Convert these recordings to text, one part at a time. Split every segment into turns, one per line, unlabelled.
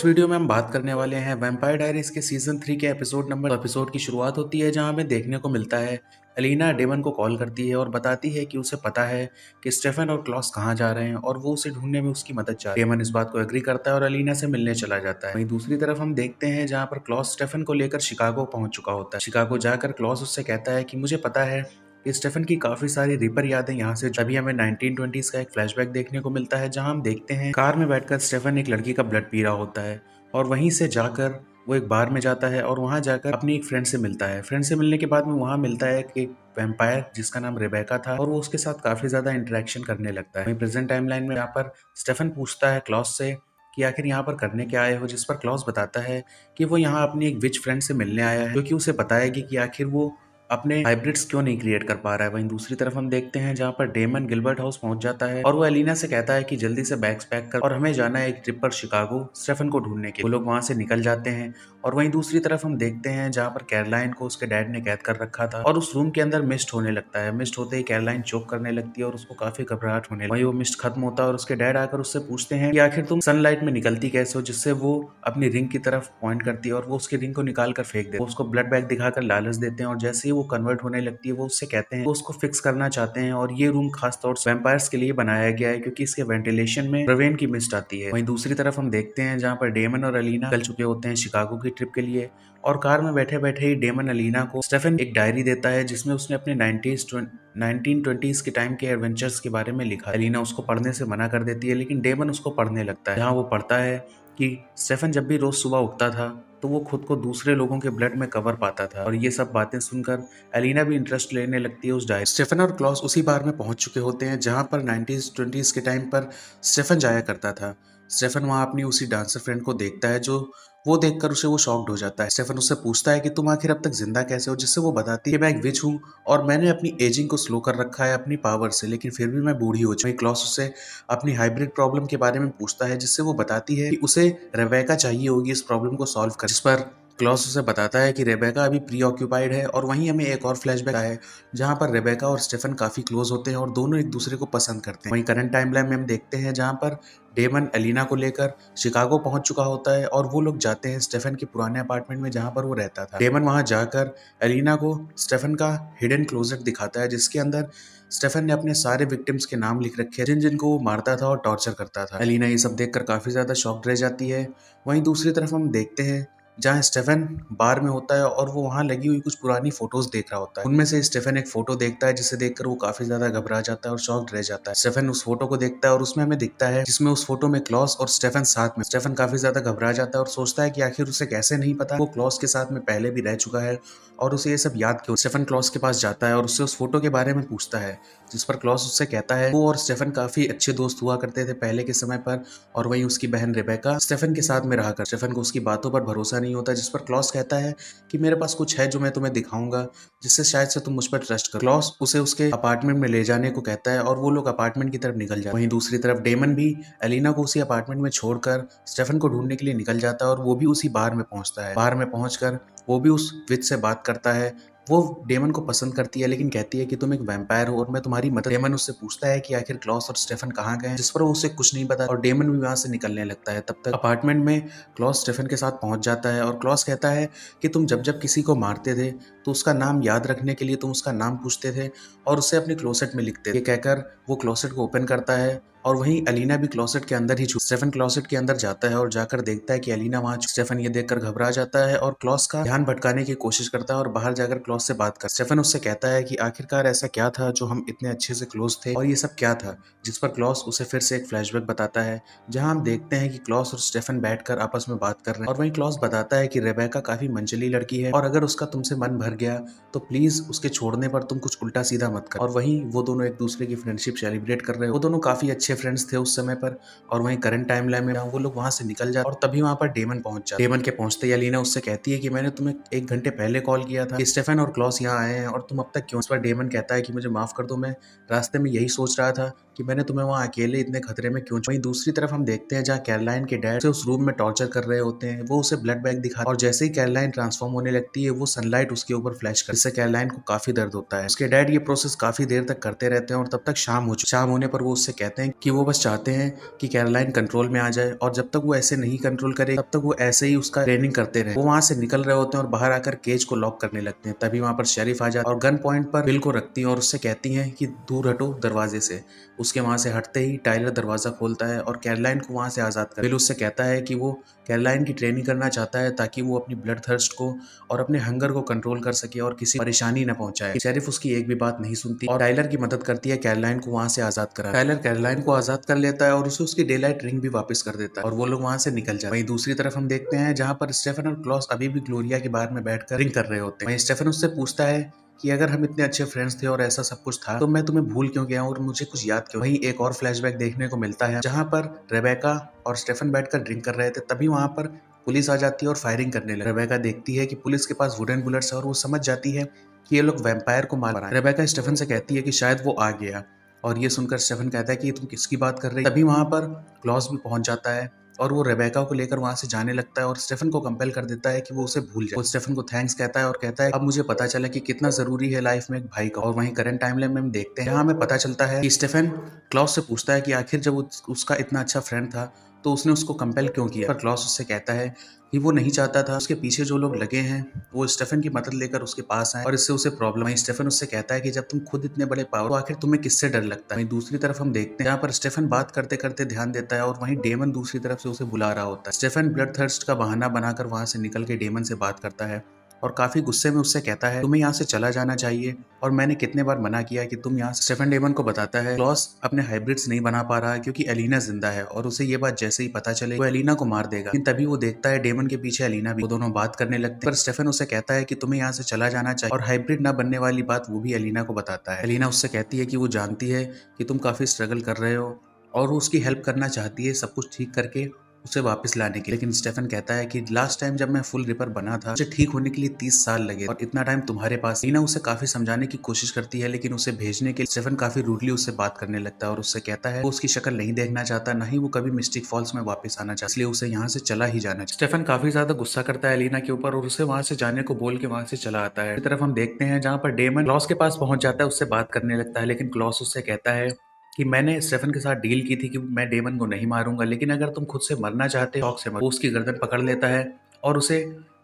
इस वीडियो में हम बात करने वाले हैं वैम्पायर डायरीज के सीजन 3 के एपिसोड की शुरुआत होती है जहां हमें देखने को मिलता है एलिना डेमन को कॉल करती है और बताती है कि उसे पता है कि स्टेफन और क्लॉस कहां जा रहे हैं और वो उसे ढूंढने में उसकी मदद चाहती है। डेमन इस बात को एग्री करता है और एलिना से मिलने चला जाता है। वहीं दूसरी तरफ हम देखते हैं जहां पर क्लॉस स्टेफन को लेकर शिकागो पहुंच चुका होता है। शिकागो जाकर क्लॉस उससे कहता है कि मुझे पता है कि स्टेफन की काफी सारी रिपर यादें यहाँ से। तभी हमें 1920s का एक फ्लैशबैक देखने को मिलता है जहां हम देखते हैं कार में बैठकर स्टेफन एक लड़की का ब्लड पी रहा होता है और वहीं से जाकर वो एक बार में जाता है और वहां जाकर अपनी एक फ्रेंड से मिलता है। फ्रेंड से मिलने के बाद में वहां मिलता है कि वैम्पायर जिसका नाम रेबेका था और वो उसके साथ काफी ज्यादा इंटरेक्शन करने लगता है। वहीं प्रेजेंट टाइमलाइन में यहाँ पर स्टेफन पूछता है क्लॉस से कि आखिर यहाँ पर करने क्या आए हो, जिस पर क्लॉस बताता है कि वो यहाँ अपनी एक विच फ्रेंड से मिलने आया है क्योंकि उसे बताएगी कि आखिर वो अपने हाइब्रिड्स क्यों नहीं क्रिएट कर पा रहा है। वहीं दूसरी तरफ हम देखते हैं जहाँ पर डेमन गिलबर्ट हाउस पहुंच जाता है और वो एलिना से कहता है कि जल्दी से बैग्स पैक कर और हमें जाना है एक ट्रिप पर शिकागो स्टेफन को ढूंढने के। वो लोग वहां से निकल जाते हैं और वहीं दूसरी तरफ हम देखते हैं जहाँ पर कैरोलाइन को उसके डैड ने कैद कर रखा था और उस रूम के अंदर मिस्ट होने लगता है। मिस्ट होते ही कैरोलाइन चोक करने लगती है और उसको काफी घबराहट होने लगती है। वहीं वो मिस्ट खत्म होता है और उसके डैड आकर उससे पूछते हैं कि आखिर तुम सनलाइट में निकलती कैसे हो, जिससे वो अपनी रिंग की तरफ पॉइंट करती है और वो उसकी रिंग को निकाल कर फेंक देती है। उसको ब्लड बैग दिखाकर लालच देते हैं और जैसे ही वो कन्वर्ट होने लगती है वो उससे कहते हैं वो उसको फिक्स करना चाहते हैं और ये रूम खास तौर से वैम्पायर्स के लिए बनाया गया है क्योंकि इसके वेंटिलेशन में प्रवेन की मिस्ट आती है। वहीं दूसरी तरफ हम देखते हैं जहाँ पर डेमन और अलीना चल चुके होते हैं शिकागो की ट्रिप के लिए और कार में बैठे बैठे ही डेमन अलीना को स्टेफन एक डायरी देता है जिसमें उसने अपने 1920s के टाइम के एडवेंचर्स के बारे में लिखा है। अलीना उसको पढ़ने से मना कर देती है लेकिन डेमन उसको पढ़ने लगता है जहाँ वो पढ़ता है कि स्टेफन जब भी रोज सुबह उठता था तो वो खुद को दूसरे लोगों के ब्लड में कवर पाता था और ये सब बातें सुनकर एलिना भी इंटरेस्ट लेने लगती है उस डायरी। स्टेफन और क्लॉस उसी बार में पहुंच चुके होते हैं जहां पर 1920s के टाइम पर स्टेफन जाया करता था। स्टेफन वहां अपनी उसी डांसर फ्रेंड को देखता है जो वो देखकर उसे वो शॉक्ड हो जाता है। स्टेफन उससे पूछता है कि तुम आखिर अब तक जिंदा कैसे हो, जिससे वो बताती है कि मैं एक विच हूँ और मैंने अपनी एजिंग को स्लो कर रखा है अपनी पावर से, लेकिन फिर भी मैं बूढ़ी हो चुकी। क्लॉस उससे अपनी हाइब्रिड प्रॉब्लम के बारे में पूछता है जिससे वो बताती है कि उसे रेबेका चाहिए होगी इस प्रॉब्लम को सॉल्व कर। जिस पर क्लॉस उसे बताता है कि रेबेका अभी प्री ऑक्यूपाइड है और वहीं हमें एक और फ्लैशबैक है जहां पर रेबेका और स्टेफन काफी क्लोज होते हैं और दोनों एक दूसरे को पसंद करते हैं। वहीं करंट टाइमलाइन में हम देखते हैं जहां पर डेमन एलिना को लेकर शिकागो पहुंच चुका होता है और वो लोग जाते हैं स्टेफन के पुराने अपार्टमेंट में जहां पर वो रहता था। डेमन वहां जाकर एलिना को स्टेफन का हिडन क्लोजेट दिखाता है जिसके अंदर स्टेफन ने अपने सारे विक्टिम्स के नाम लिख रखे हैं जिन जिनको वो मारता था और टॉर्चर करता था। एलिना ये सब देखकर काफी ज्यादा शॉक्ड रह जाती है। वहीं दूसरी तरफ हम देखते हैं जहाँ स्टेफन बार में होता है और वो वहां लगी हुई कुछ पुरानी फोटोज देख रहा होता है। उनमें से स्टेफन एक फोटो देखता है जिसे देखकर वो काफी ज्यादा घबरा जाता है और शॉक्ड रह जाता है। स्टेफन उस फोटो को देखता है और उसमें हमें दिखता है जिसमें उस फोटो में क्लॉस और स्टेफन साथ में। स्टेफन काफी ज्यादा घबरा जाता है और सोचता है कि आखिर उसे कैसे नहीं पता वो क्लॉस के साथ में पहले भी रह चुका है और उसे ये सब याद क्यों। स्टेफन क्लॉस के पास जाता है और उससे उस फोटो के बारे में पूछता है जिस पर क्लॉस उससे कहता है वो और स्टेफन काफी अच्छे दोस्त हुआ करते थे पहले के समय पर और वहीं उसकी बहन रेबेका स्टेफन के साथ में रहा कर। स्टेफन को उसकी बातों पर भरोसा नहीं होता जिस पर क्लॉस कहता है कि मेरे पास कुछ है जो मैं तुम्हें दिखाऊंगा जिससे शायद से तुम मुझ पर ट्रस्ट करो। क्लॉस उसे उसके अपार्टमेंट में ले जाने को कहता है और वो लोग अपार्टमेंट की तरफ निकल जाते हैं। वहीं दूसरी तरफ डेमन भी एलिना को उसी अपार्टमेंट में छोड़कर स्टेफन को ढूंढने के लिए निकल जाता है और वो भी उसी बार में पहुंचता है। बार में पहुंचकर वो भी उस विच से बात करता है। वो डेमन को पसंद करती है लेकिन कहती है कि तुम एक वैम्पायर हो और मैं तुम्हारी मदद। डेमन उससे पूछता है कि आखिर क्लॉस और स्टेफन कहाँ गए, जिस पर वो उसे कुछ नहीं पता और डेमन भी वहां से निकलने लगता है। तब तक अपार्टमेंट में क्लॉस स्टेफन के साथ पहुंच जाता है और क्लॉस कहता है कि तुम जब जब किसी को मारते थे तो उसका नाम याद रखने के लिए तुम उसका नाम पूछते थे और उसे अपने क्लोसेट में लिखते थे। ये कहकर वो क्लोसेट को ओपन करता है और वहीं अलीना भी क्लोसेट के अंदर ही स्टेफन क्लोसेट के अंदर जाता है और जाकर देखता है कि अलीना वहां। स्टेफन ये देखकर घबरा जाता है और क्लॉस का ध्यान भटकाने की कोशिश करता है और बाहर जाकर क्लॉस से बात कर। स्टेफन उससे कहता है कि आखिरकार ऐसा क्या था जो हम इतने अच्छे से क्लोज थे और ये सब क्या था, जिस पर क्लॉस उसे फिर से एक फ्लैशबैक बताता है जहां हम देखते हैं कि क्लॉस और स्टेफन बैठकर आपस में बात कर रहे हैं और वहीं क्लॉस बताता है कि रेबेका काफी मनचली लड़की है और अगर उसका तुमसे मन भर गया तो प्लीज उसके छोड़ने पर तुम कुछ उल्टा सीधा मत कर। और वहीं वो दोनों एक दूसरे की फ्रेंडशिप सेलिब्रेट कर रहे हैं। वो दोनों काफी अच्छे फ्रेंड्स थे उस समय पर। और वहीं करंट टाइमलाइन में वो लोग वहां से निकल जाते और तभी वहां पर डेमन पहुंच जाता। डेमन के पहुंचते ही अलीना उससे कहती है कि मैंने तुम्हें 1 घंटे पहले कॉल किया था कि स्टेफन और क्लॉस यहाँ आए हैं और तुम अब तक क्यों। इस पर डेमन कहता है कि मुझे माफ कर दो, मैं रास्ते में यही सोच रहा था कि मैंने तुम्हें वहां अकेले इतने खतरे में क्यों। वहीं दूसरी तरफ हम देखते हैं जहाँ कैरोलाइन के डैड उस रूम में टॉर्चर कर रहे होते हैं। वो उसे ब्लड बैग दिखा और जैसे ही कैरोलाइन ट्रांसफॉर्म होने लगती है वो सनलाइट उसके ऊपर फ्लैश कर, जिससे कैरोलाइन को काफी दर्द होता है। उसके डैड ये प्रोसेस काफी देर तक करते रहते हैं और तब तक शाम होने पर वो उससे कहते हैं कि वो बस चाहते हैं कि कैरोलाइन कंट्रोल में आ जाए, और जब तक वो ऐसे नहीं कंट्रोल करे तब तक वो ऐसे ही उसका ट्रेनिंग करते रहे। वो वहां से निकल रहे होते हैं और बाहर आकर केज को लॉक करने लगते हैं। तभी वहां पर शेरिफ आ जाती है और गन पॉइंट पर बिल को रखती है और उससे कहती हैं कि दूर हटो दरवाजे से। उसके वहां से हटते ही टाइलर दरवाजा खोलता है और कैरोलाइन को वहां से आजाद कर। बिल उससे कहता है कि वो कैरोलाइन की ट्रेनिंग करना चाहता है ताकि वो अपनी ब्लड थर्स्ट को और अपने हंगर को कंट्रोल कर सके और किसी परेशानी न पहुंचाए। शेरिफ उसकी एक भी बात नहीं सुनती और टाइलर की मदद करती है कैरोलाइन को वहां से आजाद करा। टाइलर कैरोलाइन को आजाद कर लेता है और उसे उसकी डे लाइट रिंग भी वापस कर देता है और वो लोग वहां से निकल जाते हैं। वहीं दूसरी तरफ हम देखते हैं जहां पर स्टेफन और क्लॉस अभी भी ग्लोरिया के बार में बैठकर ड्रिंक कर रहे होते हैं। वहीं स्टेफन उससे पूछता है कि अगर हम इतने अच्छे फ्रेंड्स थे और ऐसा सब कुछ था तो मैं तुम्हें भूल क्यों गया और मुझे कुछ याद क्यों। वहीं एक और फ्लैशबैक देखने को मिलता है जहां पर रेबेका और स्टेफन बैठकर ड्रिंक कर रहे थे। तभी वहां पर पुलिस आ जाती है और फायरिंग करने लगती है। रेबेका देखती है कि पुलिस के पास वुडन बुलेट्स है और वो समझ जाती है कि ये लोग वैम्पायर को मार रहे हैं। रेबेका स्टेफन से कहती है कि शायद वो आ गया, और ये सुनकर स्टेफन कहता है कि तुम किसकी बात कर रही। तभी वहां पर क्लॉस भी पहुंच जाता है और वो रेबेका को लेकर वहां से जाने लगता है और स्टेफन को कंपेल कर देता है कि वो उसे भूल जाए। वो स्टेफन को थैंक्स कहता है और कहता है अब मुझे पता चला कि कितना जरूरी है लाइफ में एक भाई का। और वहीं करंट टाइमलाइन में हम देखते हैं, हमें पता चलता है कि स्टेफन क्लॉस से पूछता है कि आखिर जब उसका इतना अच्छा फ्रेंड था तो उसने उसको कंपेल क्यों किया। पर क्लॉस उससे कहता है कि वो नहीं चाहता था उसके पीछे जो लोग लगे हैं वो स्टेफन की मदद लेकर उसके पास आए और इससे उसे प्रॉब्लम है। स्टेफन उससे कहता है कि जब तुम खुद इतने बड़े पावर तो आखिर तुम्हें किससे डर लगता है। वहीं दूसरी तरफ हम देखते हैं जहाँ पर स्टेफन बात करते करते ध्यान देता है और वहीं डेमन दूसरी तरफ से उसे बुला रहा होता है। स्टेफन ब्लड थर्स्ट का बहाना बनाकर वहां से निकल के डेमन से बात करता है और काफी गुस्से में उससे कहता है तुम्हें यहाँ से चला जाना चाहिए और मैंने कितने बार मना किया कि तुम यहाँ से। स्टेफन डेमन को बताता है क्लॉस अपने हाइब्रिड्स नहीं बना पा रहा है क्योंकि एलिना जिंदा है और उसे ये बात जैसे ही पता चले वो एलिना को मार देगा। लेकिन तभी वो देखता है डेमन के पीछे एलिना भी। वो दोनों बात करने लगते हैं पर स्टेफन उसे कहता है कि तुम्हें यहाँ से चला जाना चाहिए और हाइब्रिड ना बनने वाली बात वो भी एलिना को बताता है। एलिना उससे कहती है कि वो जानती है कि तुम काफी स्ट्रगल कर रहे हो और वो उसकी हेल्प करना चाहती है सब कुछ ठीक करके उसे वापस लाने के। लेकिन स्टेफन कहता है कि लास्ट टाइम जब मैं फुल रिपर बना था मुझे ठीक होने के लिए 30 साल लगे और इतना टाइम तुम्हारे पास। लीना उसे काफी समझाने की कोशिश करती है लेकिन उसे भेजने के लिए स्टेफन काफी रूडली उससे बात करने लगता है और उससे कहता है वो उसकी शक्ल नहीं देखना चाहता, ना ही वो कभी मिस्टिक फॉल्स में वापस आना चाहता, इसलिए उसे यहाँ से चला ही जाना चाहिए। स्टेफन काफी ज्यादा गुस्सा करता है लीना के ऊपर और उसे वहां से जाने को बोल के वहां से चला आता है। तरफ हम देखते हैं जहाँ पर डेमन क्लॉस के पास पहुंच जाता है, उससे बात करने लगता है लेकिन क्लॉस उससे कहता है कि मैंने स्टेफन के साथ डील की थी कि मैं डेमन को नहीं मारूंगा, लेकिन अगर तुम खुद से मरना चाहते हो शौक से मरो। वो उसकी गर्दन पकड़ लेता है और उसे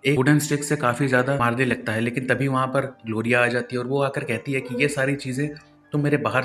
एक वुडन स्टिक से काफी ज्यादा मारने लगता है। लेकिन तभी वहां पर ग्लोरिया आ जाती है और वो आकर कहती है कि ये सारी चीजें तुम मेरे बार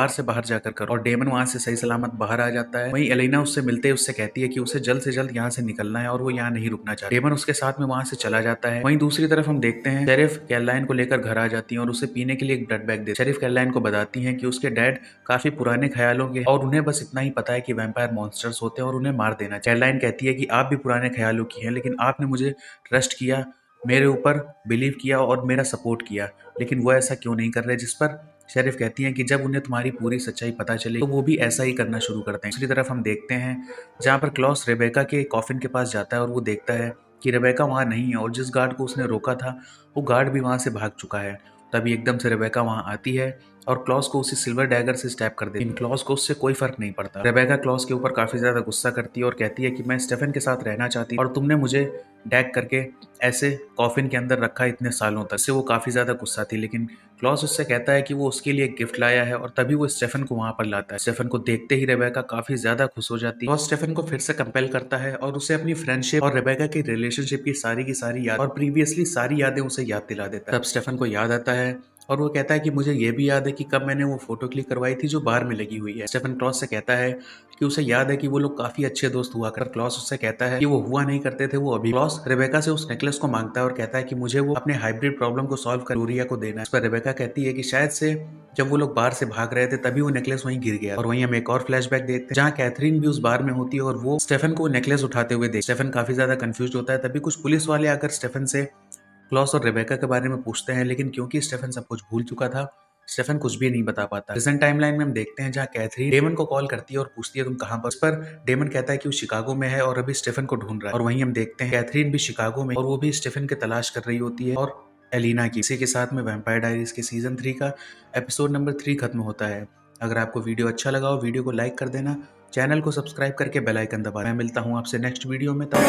से बाहर जाकर करो। और डेमन वहां से सही सलामत बाहर आ जाता है। वहीं एलिना उससे मिलते ही उससे कहती है कि उसे जल्द से जल्द यहाँ से निकलना है और वो यहाँ नहीं रुकना चाहती। डेमन उसके साथ में वहां से चला जाता है। वहीं दूसरी तरफ हम देखते हैं शेरिफ कैरोलाइन को लेकर घर आ जाती है और उसे पीने के लिए एक ब्लड बैग देती है। शेरिफ कैरोलाइन को बताती है कि उसके डैड काफी पुराने ख्यालों के और उन्हें बस इतना ही पता है कि वैम्पायर मॉन्स्टर्स होते हैं और उन्हें मार देना। कैरोलाइन कहती है कि आप भी पुराने ख्यालों की हैं लेकिन आपने मुझे ट्रस्ट किया, मेरे ऊपर बिलीव किया और मेरा सपोर्ट किया, लेकिन वो ऐसा क्यों नहीं कर रहे। जिस पर शेरिफ कहती हैं कि जब उन्हें तुम्हारी पूरी सच्चाई पता चले तो वो भी ऐसा ही करना शुरू करते हैं। दूसरी तरफ हम देखते हैं जहाँ पर क्लॉस रेबेका के कॉफिन के पास जाता है और वो देखता है कि रेबेका वहाँ नहीं है और जिस गार्ड को उसने रोका था वो गार्ड भी वहाँ से भाग चुका है। तभी एकदम से रेबेका वहाँ आती है और क्लॉस को उसी सिल्वर डैगर से स्टैप कर देती है। क्लॉस को उससे कोई फर्क नहीं पड़ता। रेबेका क्लॉस के ऊपर काफी ज्यादा गुस्सा करती है और कहती है कि मैं स्टेफन के साथ रहना चाहती और तुमने मुझे डैग करके ऐसे कॉफिन के अंदर रखा इतने सालों तक। इससे वो काफी ज्यादा गुस्सा थी लेकिन क्लॉस उससे कहता है कि वो उसके लिए एक गिफ्ट लाया है और तभी वो स्टेफन को वहां पर लाता है। स्टेफन को देखते ही रेबेका काफी ज्यादा खुश हो जाती है और स्टेफन को फिर से कंपेल करता है और उसे अपनी फ्रेंडशिप और रेबेका की रिलेशनशिप की सारी याद और प्रीवियसली सारी यादें उसे याद दिला देता है। तब स्टेफन को याद आता है और वो कहता है कि मुझे ये भी याद है कि कब मैंने वो फोटो क्लिक करवाई थी जो बार में लगी हुई है। स्टेफन क्लॉस से कहता है कि उसे याद है कि वो लोग काफी अच्छे दोस्त हुआ कर। क्लॉस उससे कहता है कि वो हुआ नहीं करते थे, वो अभी। क्लॉस रेबेका से उस नेकलेस को मांगता है और कहता है कि मुझे वो अपने हाइब्रिड प्रॉब्लम को सॉल्व कर ग्लोरिया को देना है। इस पर रेबेका कहती है कि शायद से जब वो लोग बार से भाग रहे थे तभी वो नेकलेस वहीं गिर गया। और वहीं हम एक और फ्लैशबैक देखते हैं जहाँ कैथरीन भी उस बार में होती है और वो स्टेफन को नेकलेस उठाते हुए देख। स्टेफन काफी ज्यादा कंफ्यूज होता है। तभी कुछ पुलिस वाले आकर स्टेफन से क्लॉस और रेबेका के बारे में पूछते हैं लेकिन क्योंकि स्टेफन सब कुछ भूल चुका था स्टेफन कुछ भी नहीं बता पाता। प्रेजेंट टाइमलाइन में हम देखते हैं जहाँ कैथरीन डेमन को कॉल करती है और पूछती है तुम कहाँ पर। इस पर डेमन कहता है कि वो शिकागो में है और अभी स्टेफन को ढूंढ रहा है। और वहीं हम देखते हैं कैथरीन भी शिकागो में और वो भी स्टेफन की तलाश कर रही होती है और एलिना की। इसी के साथ में वैम्पायर डायरीज के सीजन 3 का एपिसोड नंबर 3 खत्म होता है। अगर आपको वीडियो अच्छा लगा हो वीडियो को लाइक कर देना, चैनल को सब्सक्राइब करके बेल आइकन दबाना। मैं मिलता हूँ आपसे नेक्स्ट वीडियो में। तब